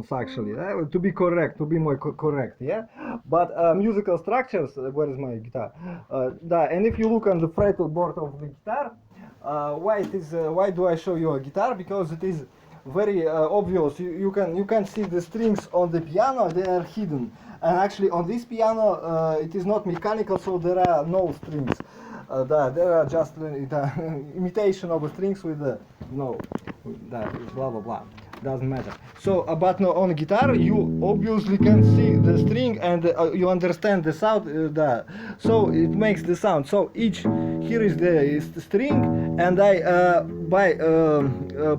semitones actually, to be correct, to be more correct, yeah. But musical structures. Where is my guitar? And if you look on the fretboard of the guitar, why do I show you a guitar? Because it is very obvious. You can see the strings on the piano. They are hidden, and actually on this piano it is not mechanical, so there are no strings. There are just the imitation of the strings with the blah blah blah. Doesn't matter. So, but no, on guitar you obviously can see the string and you understand the sound. So it makes the sound. So here is the string, and I by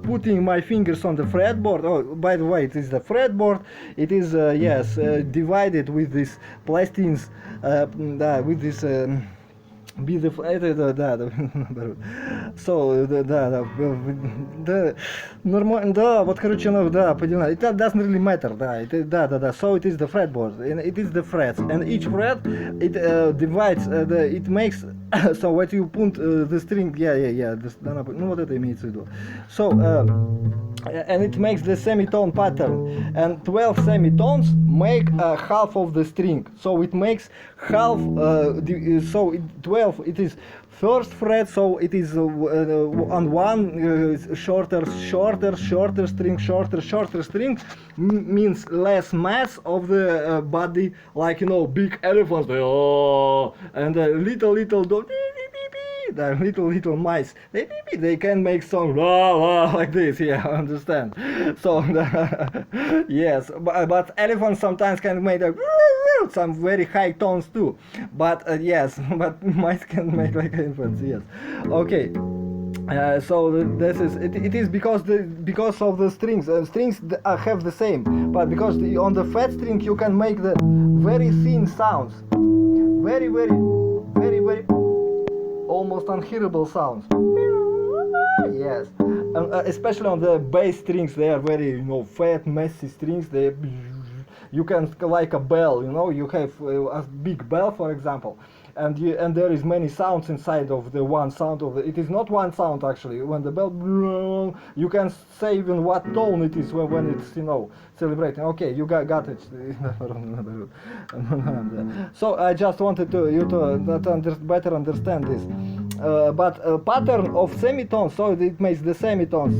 putting my fingers on the fretboard. Oh, by the way, it is the fretboard. It is divided with these plastines, with this. So вот короче, поделено. It doesn't really matter, So it is the fretboard, and it is the frets, and each fret it divides, it makes. So what you put the string, ну вот это имеется в виду. So and it makes the semitone pattern, and 12 semitones make half of the string. So it makes half. So 12 it is first fret, so it is on one shorter string, shorter string means less mass of the body, like big elephants, and little little mice, they can make song like this, I understand. So yes, but elephants sometimes can make some very high tones too, but yes, but mice can make like elephants, yes. Okay. So this is it is because of the strings. Strings have the same, but because on the fret string you can make the very thin sounds, very almost unhearable sounds. Yes, especially on the bass strings, they are very fat, messy strings. You can, like a bell, you have a big bell, for example, and there is many sounds inside of the one sound of it is not one sound actually. When the bell, you can say even what tone it is when it's celebrating. Okay, you got it. So I just wanted you to better understand this. But pattern of semitones, so it makes the semitone,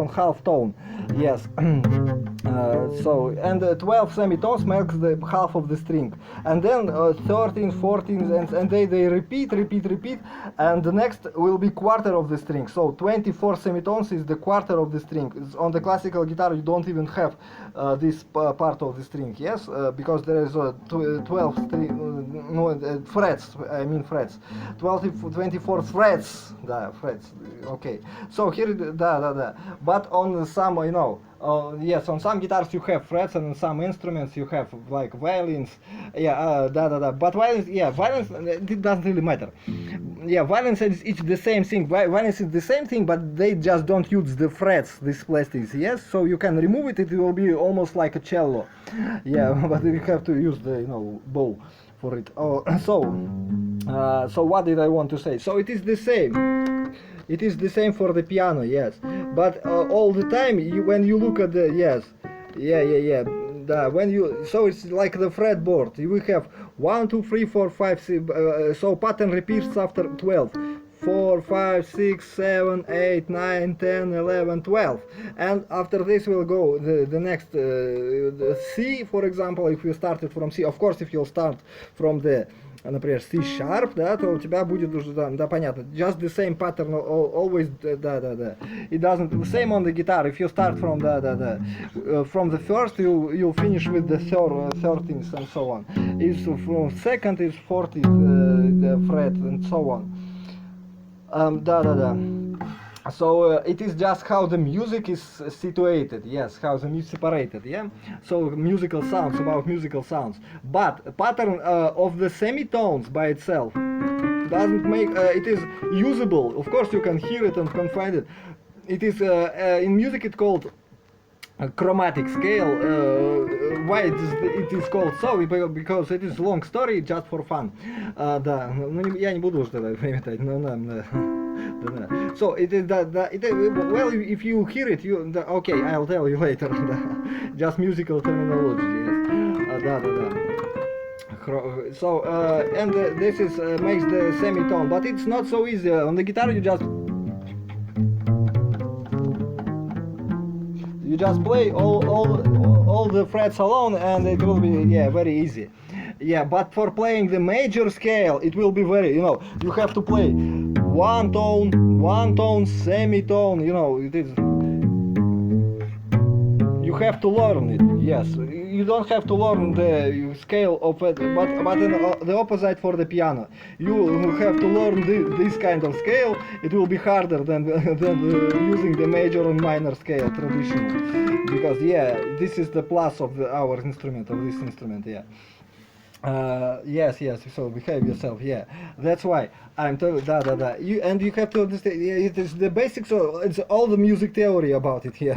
half tone. Yes. So and 12 semitones makes the half of the string, and then 13, 14, and they repeat, and the next will be quarter of the string. So 24 semitones is the quarter of the string. On the classical guitar you don't even have this part of the string, yes, because there is 12 frets. I mean frets. 24 frets. Frets. Okay. So here, but on some, yes, on some guitars you have frets, and on some instruments you have like violins. But violins, it doesn't really matter. Violins is each the same thing. Violins is the same thing, but they just don't use the frets, these plastics. Yes, so you can remove it. It will be almost like a cello. But you have to use the bow for it. So what did I want to say? So it is the same. It is the same for the piano, yes. But all the time, when you look at the so it's like the fretboard. You will have 1, 2, 3, 4, 5, 6. So pattern repeats after 12. 4, 5, 6, 7, 8, 9, 10, 11, 12. And after this we'll go the next C, for example, if you started from C. Of course, if you'll start from the, например, C sharp, то у тебя будет уже, понятно, just the same pattern always, It doesn't, same on the guitar. If you start from from the first, you'll finish with the 13th and so on. If from second is 40th the fret and so on. So it is just how the music is situated, yes, how the music separated, So musical sounds, about musical sounds. But pattern of the semitones by itself doesn't make, it is usable. Of course you can hear it and can find it. It is, in music it's called a chromatic scale. Why it is called so? Because it is long story, just for fun. Я не буду уже тогда приметать, So it is well, if you hear it, okay, I'll tell you later. Just musical terminology. Yes. So and this is makes the semitone, but it's not so easy. On the guitar you just play all the frets alone, and it will be very easy. Yeah, but for playing the major scale, it will be very, you have to play one tone, semitone, it is. You have to learn it. Yes, you don't have to learn the scale of it, but the opposite for the piano. You have to learn this kind of scale. It will be harder than using the major and minor scale traditional, because this is the plus of our instrument, of this instrument. Yes, so behave yourself, that's why I'm telling you have to understand, it is the basics, so it's all the music theory about it here.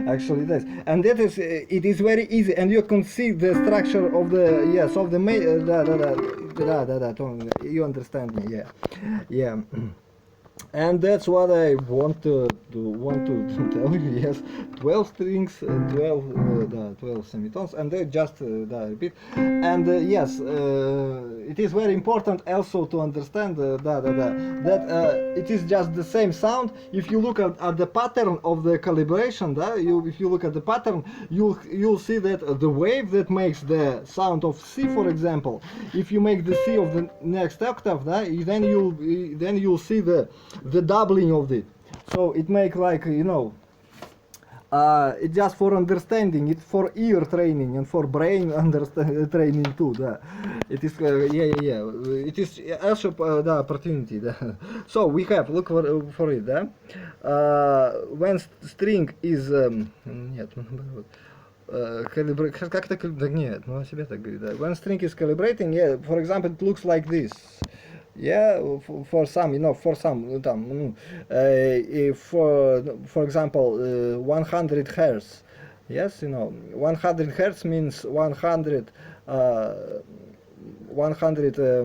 Actually it is, and that is, it is very easy, and you can see the structure of the, you understand me, and that's what I want to tell you. Yes, 12 strings, 12 semitones, and they just repeat. And yes, it is very important also to understand that it is just the same sound. If you look at the pattern of the calibration, if you look at the pattern, you'll see that the wave that makes the sound of C, for example, if you make the C of the next octave, then you'll see the doubling of it. So it makes like, it's just for understanding, it's for ear training and for brain training too. It is it is also the opportunity. So we have, look for it. When string is when string is calibrating, for example, it looks like this. For some, for example, 100 hertz. Yes, 100 hertz means 100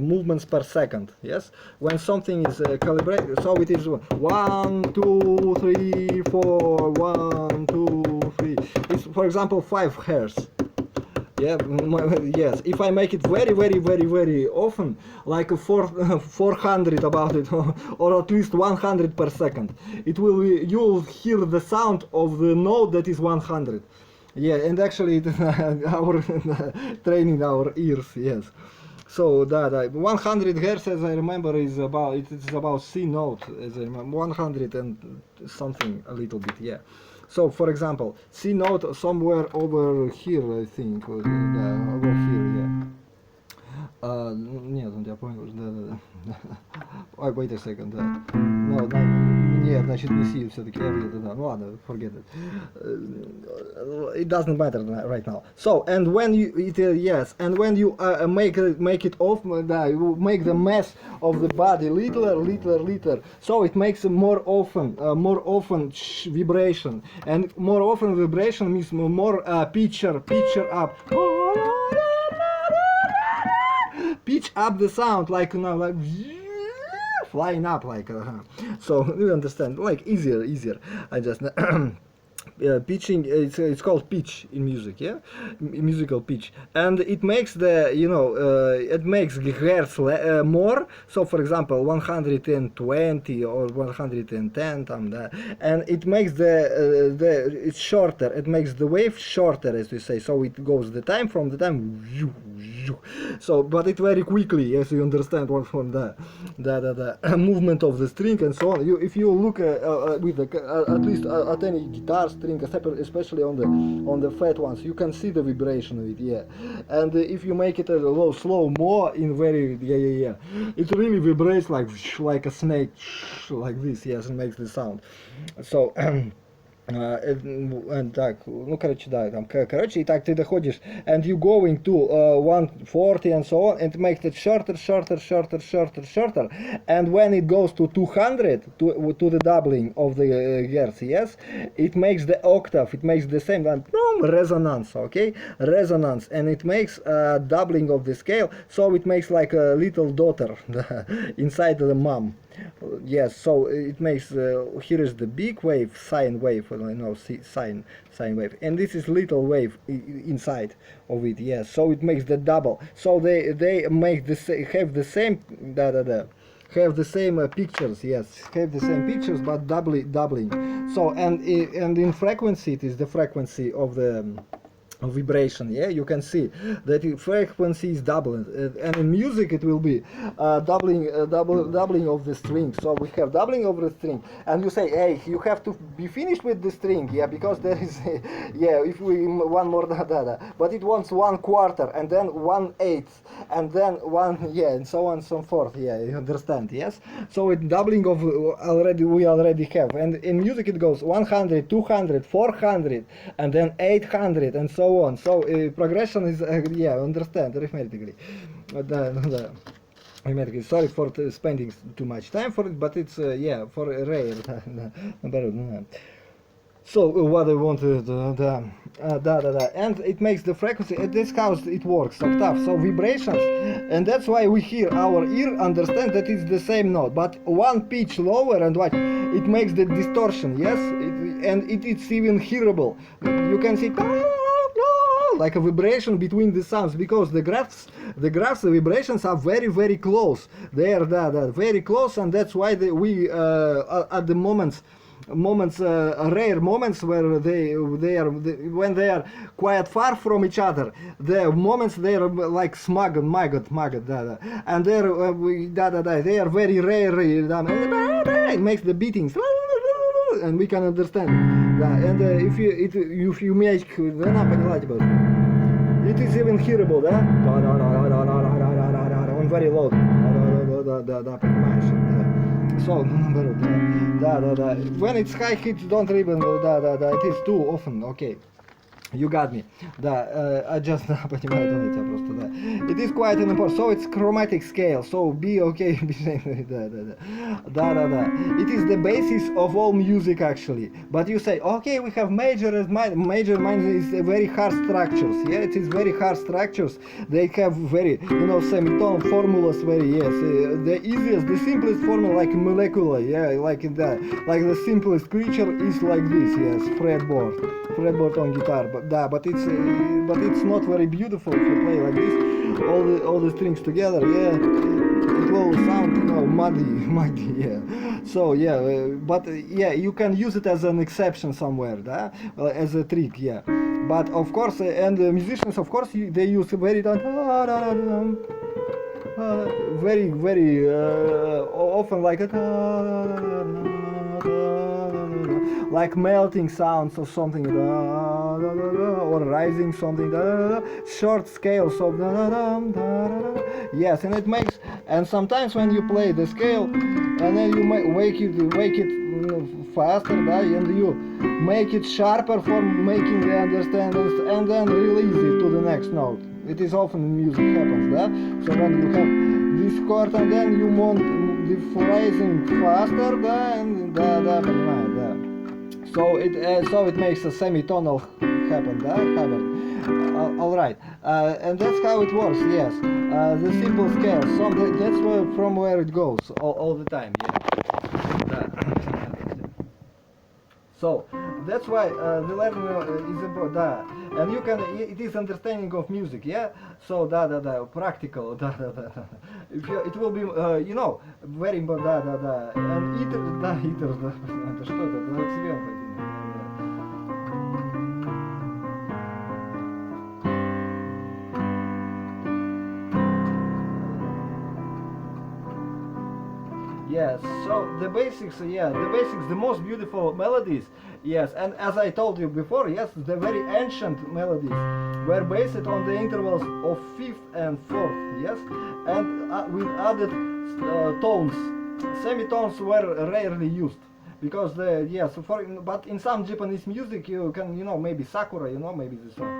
movements per second. Yes, when something is calibrated, so it is 1, 2, 3, 4, 1, 2, 3. It's, for example, 5 hertz. Yes, if I make it very often, like 400 about it, or at least 100 per second, you'll hear the sound of the note that is 100. And actually our training our ears, yes. So that 100 hertz, as I remember, is about C note, as I remember, 100 and something a little bit, So, for example, C note somewhere over here, I think, over here, Нет, я понял, Ой, wait a second, Нет, значит не C все-таки, Ну ладно, forget it. It doesn't matter right now. So, and when you, and when you make it off, you make the mass of the body little, so it makes more often vibration, and more often vibration means more pitch up. Pitch up the sound, like like flying up, like so you understand, like easier. I just pitching, it's called pitch in music, musical pitch, and it makes the it makes hertz more. So for example 120 or 110 and it makes it's shorter, it makes the wave shorter, as we say, so it goes the time from the time, so but it very quickly, as you understand, what from the movement of the string and so on. If you look with at least at any guitar string, especially on the fat ones, you can see the vibration of it, and if you make it a little slow more in very, it really vibrates like a snake, like this, and makes the sound. So and так, и так ты доходишь, and you going to 140 and so on, and make it shorter, and when it goes to 200, to the doubling of the hertz, it makes the octave, it makes the same resonance, resonance, and it makes doubling of the scale, so it makes like a little daughter inside the mom. Yes, so it makes here is the big wave, sine wave, sine wave, and this is little wave inside of it. Yes, so it makes the double. So they make have the same have the same pictures. Yes, have the same pictures, but doubling. So and in frequency, it is the frequency of the vibration. Yeah, you can see that the frequency is doubled, and in music it will be doubling of the string. So we have doubling of the string, and you say, hey, you have to be finished with the string, yeah, because there is yeah, if we one more but it wants 1/4 and then 1/8 and then one, yeah, and so on and so forth. Yeah, you understand? Yes, so it doubling of we already have, and in music it goes 100, 200, 400 and then 800 and so on. So progression is yeah, understand arithmetically. Arithmetically. Sorry for spending too much time for it, but it's yeah, for rare. So what I wanted, and it makes the frequency. That's how it works, octave. So vibrations, and that's why we hear our ear understand that it's the same note, but one pitch lower, and what it makes the distortion. Yes, it's even hearable. You can see like a vibration between the sounds, because the graphs, the vibrations are very close. They are very close, and that's why we at the moments, rare moments where when they are quite far from each other, the moments they are like smuggled, and they are very rare. It makes the beatings, and we can understand. And if you make, it is even hearable, on very low. So when it's high hits, don't even it is too often. Okay, you got me. I just it is quite an important. So it's chromatic scale. So be okay. It is the basis of all music actually. But you say, okay, we have major is very hard structures. Yeah, it is very hard structures. They have very, semitone formulas. Very, yes, the easiest, the simplest formula, like molecular. Yeah, like in that, like the simplest creature is like this. Yes, fretboard on guitar. But it's not very beautiful if you play like this. All the strings together. Yeah, it will sound muddy. Yeah. So yeah, but yeah, you can use it as an exception somewhere, as a trick. Yeah. But of course, and the musicians, of course, they use very often like melting sounds or something, or rising something, short scales of yes, and it makes, and sometimes when you play the scale and then you make it faster, and you make it sharper for making the understandings, and then release it to the next note. It is often in music happens, so when you have this chord and then you want the phrasing faster, so it makes a semitonal happen, all right, and that's how it works. Yes, the simple scale. So that's from where it goes all the time. Yeah. So that's why the learning is important, and you can. It is understanding of music, yeah. So practical, it will be, very important, and что это, Yes, so the basics, the most beautiful melodies, yes, and as I told you before, yes, the very ancient melodies were based on the intervals of fifth and fourth, yes, and with added tones. Semitones were rarely used, because but in some Japanese music you can, maybe Sakura, maybe this one.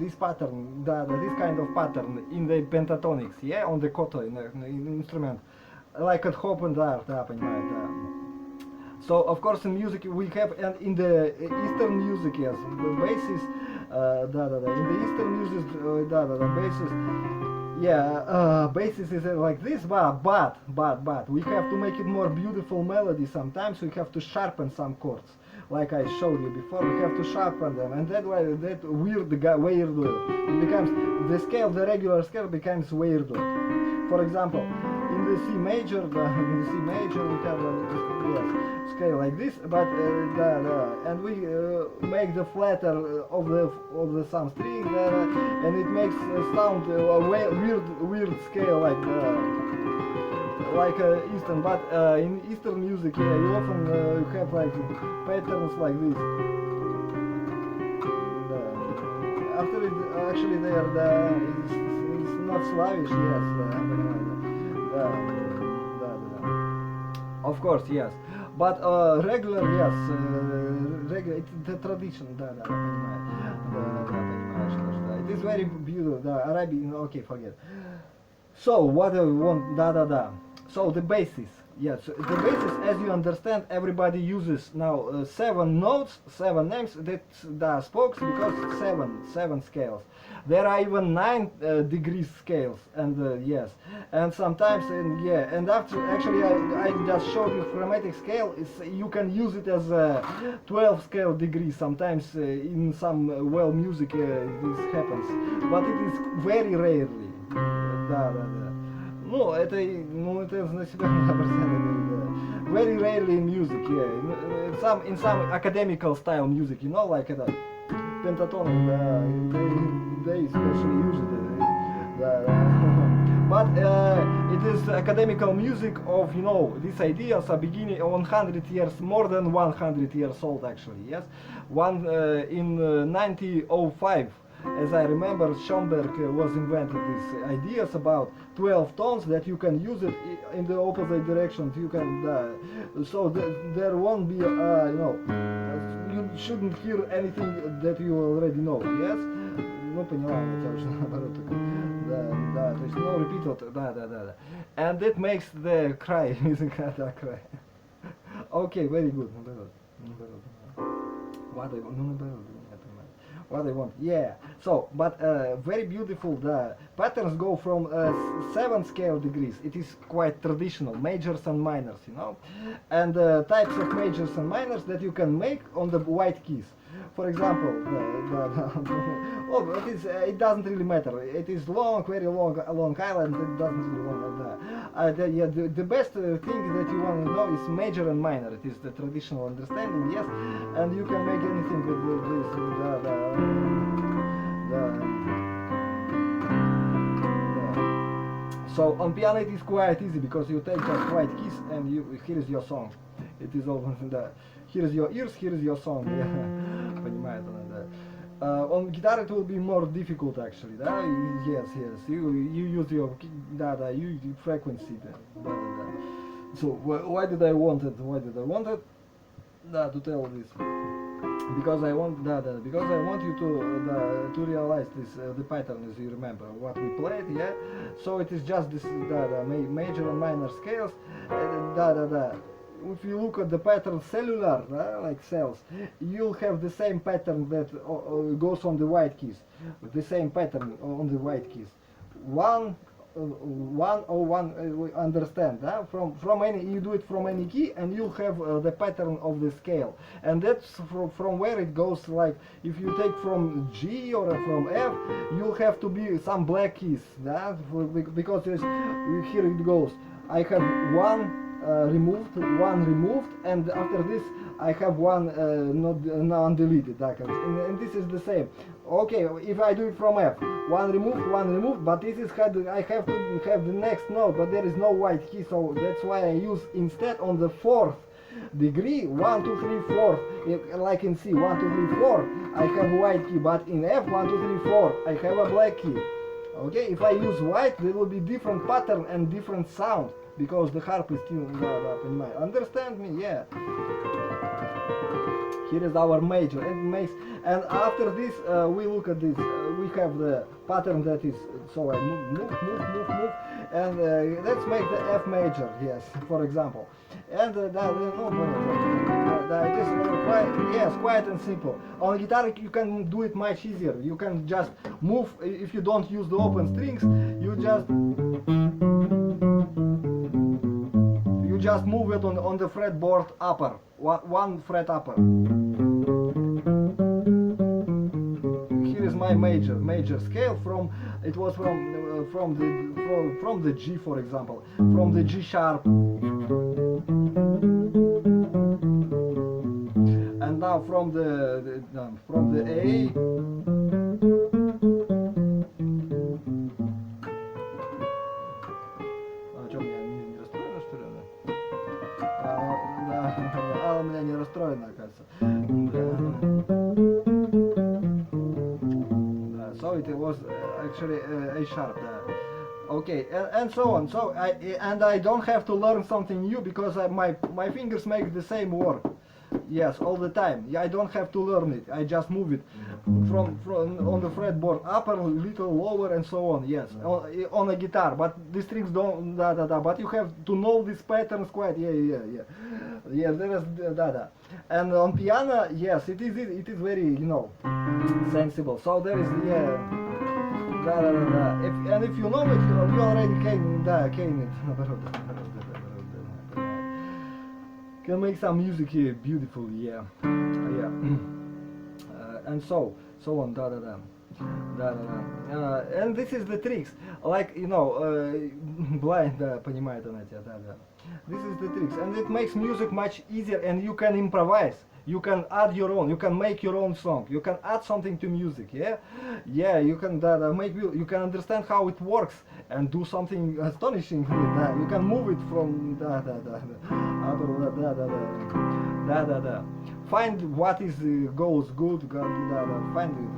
this pattern, this kind of pattern in the pentatonics, yeah, on the koto in the instrument, like at hop and dart, понимаете. So of course in music we have, and in the Eastern music, yes, the basis, in the Eastern music, basis, yeah, basis is like this, but we have to make it more beautiful melody. Sometimes we have to sharpen some chords, like I showed you before. We have to sharpen them, and that way that weird it becomes the scale, the regular scale becomes weird. For example, in the C major, we have yes, scale like this, but and we make the flatter of the some string, and it makes a sound weird scale like Eastern. But in Eastern music, yeah, you often have like patterns like this. After it, actually, they are it's not Slavish, yes. Of course, yes, but regular, yes, regular. It's the tradition, It is very beautiful. The Arabic, okay, forget. So what do we want? So the basis, yes, the basis, as you understand, everybody uses now 7 notes, 7 names that spokes because seven scales. There are even 9 degree scales, and yes, and sometimes, and after actually I just showed you chromatic scale. You can use it as a 12 scale degree. Sometimes in some music this happens, but it is very rarely. Это на себя very rarely in music, yeah. In some academical style music, you know, like that. Pentatonic, they especially use it. But it is academical music of, you know, these ideas are beginning 100 years, more than 100 years old actually, yes. In 1905, as I remember, Schoenberg was invented these ideas about 12 tones that you can use it in the opposite direction. You can, so there won't be, you know, you shouldn't hear anything that you already know. Yes? Ну поняла, хотя уже наоборот. Да, то есть no repeat вот, да. And that makes the cry, music cry. Okay, very good. What I want, yeah. So, but very beautiful. The patterns go from 7 scale degrees. It is quite traditional, majors and minors, you know, and types of majors and minors that you can make on the white keys. For example, it doesn't really matter. It is very long island. It doesn't really matter. The best thing that you want to know is major and minor. It is the traditional understanding, yes, and you can make anything with this. So on piano it is quite easy because you take just white keys and here is your song. It is all here is your ears, here is your song. Понимает она, да. On guitar it will be more difficult actually, да? Yes. You use your you frequency, да. So why did I want it? To tell this. Because I want you to realize this the pattern, as you remember what we played, yeah. So it is just this major and minor scales, If you look at the pattern cellular, like cells, you'll have the same pattern that goes on the white keys, the same pattern on the white keys. One, understand, from any, you do it from any key and you'll have the pattern of the scale, and that's from where it goes. Like if you take from G or from F, you'll have to be some black keys, because here it goes. I have one removed, and after this I have one non-deleted, and this is the same. Okay, if I do it from F, one removed, but this is I have to have the next note, but there is no white key, so that's why I use instead on the 4th degree 1, 2, 3, 4, like in C 1, 2, 3, 4 I have white key, but in F 1, 2, 3, 4 I have a black key. Okay, if I use white, there will be different pattern and different sound, because the harp is still, understand me, yeah. Here is our major. And after this, we look at this. We have the pattern that is. So I move, and let's make the F major. Yes, for example. And it is quite and simple. On guitar you can do it much easier. You can just move. If you don't use the open strings, you just move it on the fretboard upper, one fret upper. Here is my major scale from the G, for example, from the G sharp, and now from the A. Не расстроена, кажется. So it was actually A sharp. Okay, and so on. So I don't have to learn something new because my fingers make the same work. Yes, all the time. I don't have to learn it. I just move it from on the fretboard upper, little lower, and so on. Yes, on a guitar. But the strings don't But you have to know these patterns quite. Yeah. There is And on piano, yes, it is very sensible. So there is and if you know it, you already can it. Can make some music here, beautiful, and so on, and this is the tricks, like blind понимает она тебя, This is the tricks, and it makes music much easier, and you can improvise. You can add your own. You can make your own song. You can add something to music. You can you can understand how it works and do something astonishing with it. You can move it from Find what is goes good. Find it.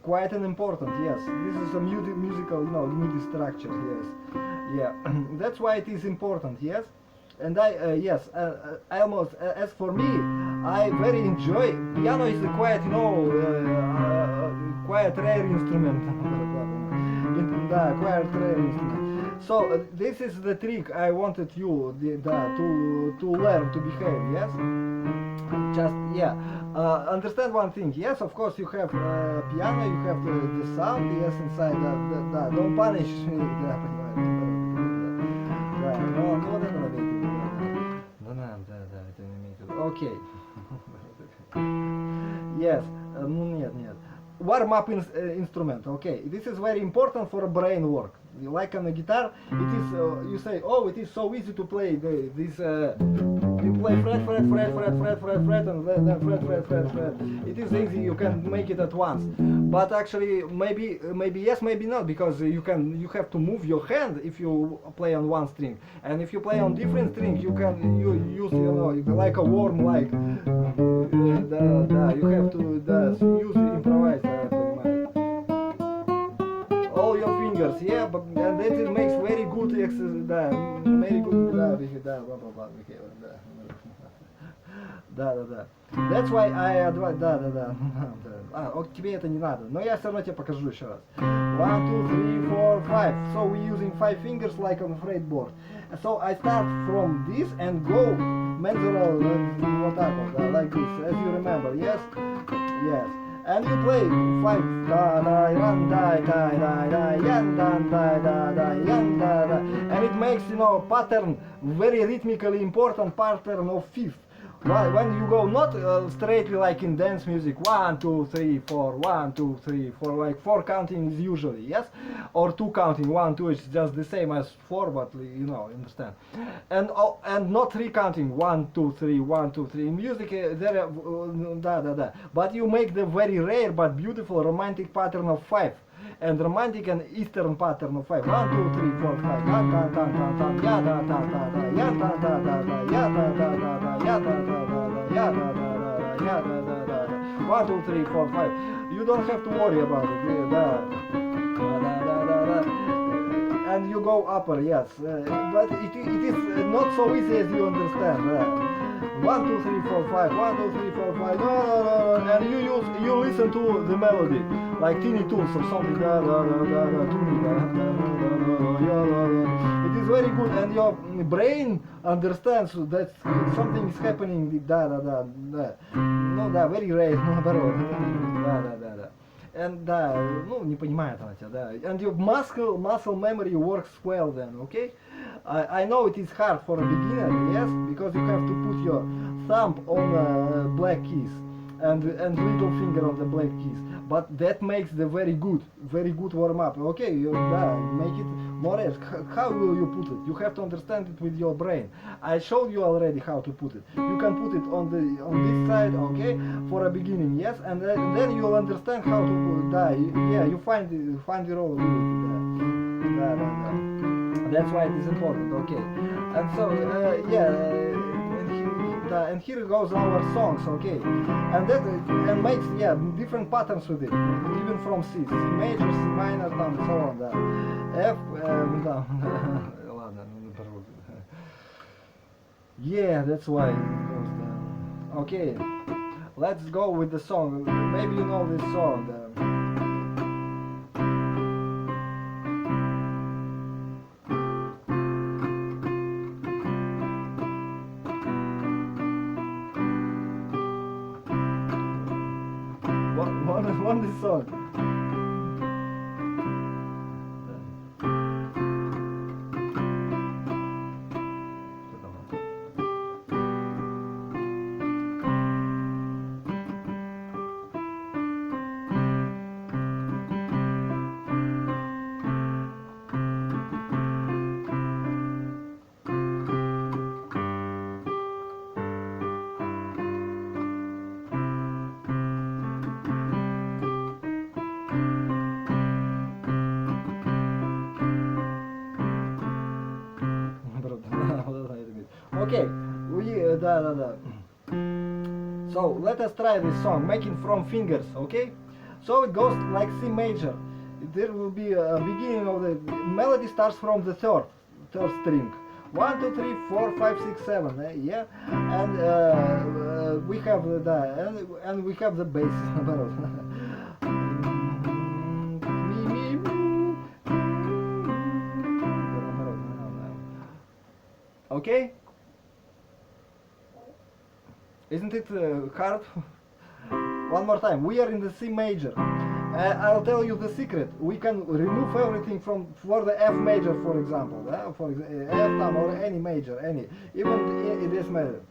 Quite an important. Yes, this is a musical, MIDI structure. Yes, that's why it is important. Yes. And I almost as for me, I very enjoy piano. Is a quite quite rare instrument. Quite rare instrument. So this is the trick I wanted you to learn to behave. Yes, just understand one thing. Yes, of course you have piano, you have the sound. Yes, inside don't punish me. Okay. Yes. Нет. Warm up instrument. Okay. This is very important for brain work. Like on a guitar, it is. You say, oh, it is so easy to play this. You play fret, and then fret. It is easy. You can make it at once. But actually, maybe yes, maybe not, because you have to move your hand if you play on one string, and if you play on different strings, you use like a worm, like you have to use improvise. All your fingers, but and that it makes very good exercise. Very good. That's why I advise. Тебе это не надо, но я все равно тебе покажу еще раз. 1, 2, 3, 4, 5. So we're using 5 fingers like on a fretboard. So I start from this and go mezzo like this, as you remember. Yes. And you play 5 and it makes pattern, very rhythmically important pattern of fifth. When you go not straightly like in dance music, 1, 2, 3, 4, 1, 2, 3, 4, like 4 counting is usually, yes, or 2 counting, 1, 2 is just the same as 4, but understand, and not 3 counting, 1, 2, 3, 1, 2, 3. In music there but you make the very rare but beautiful romantic pattern of 5. And romantic and eastern pattern of 5. 1, 2, 3, 4, 5. 1, 2, 3, 4, 5. You don't have to worry about it. And you go upper, yes. But it is not so easy as you understand. 1, 2, 3, 4, 5, 1, 2, 3, 4, 5, and you listen to the melody, like Teeny Toons or something, it is very good, and your brain understands that something is happening, very rare, and не понимает она тебя, and your muscle memory works well then, okay? I know it is hard for a beginner, yes, because you have to put your thumb on black keys and little finger on the black keys, but that makes the very good warm up. Okay, you make it more else. How will you put it? You have to understand it with your brain. I showed you already how to put it. You can put it on this side, okay, for a beginning, yes, and then you'll understand how to put it. You find your own ability. That's why it is important, okay. And so, and here goes our songs, okay. And that makes different patterns with it, even from C major, C minor, and so on. F, yeah, that's why it goes down. Okay, let's go with the song. Maybe you know this song. One this song. Okay, so let us try this song, making from fingers, okay? So it goes like C major. There will be a beginning of the melody starts from the third string. 1, 2, 3, 4, 5, 6, 7, yeah, and we have and we have the bass. Okay? Isn't it hard? One more time. We are in the C major. I'll tell you the secret. We can remove everything for the F major, for example. For F thumb or any major, even in this major.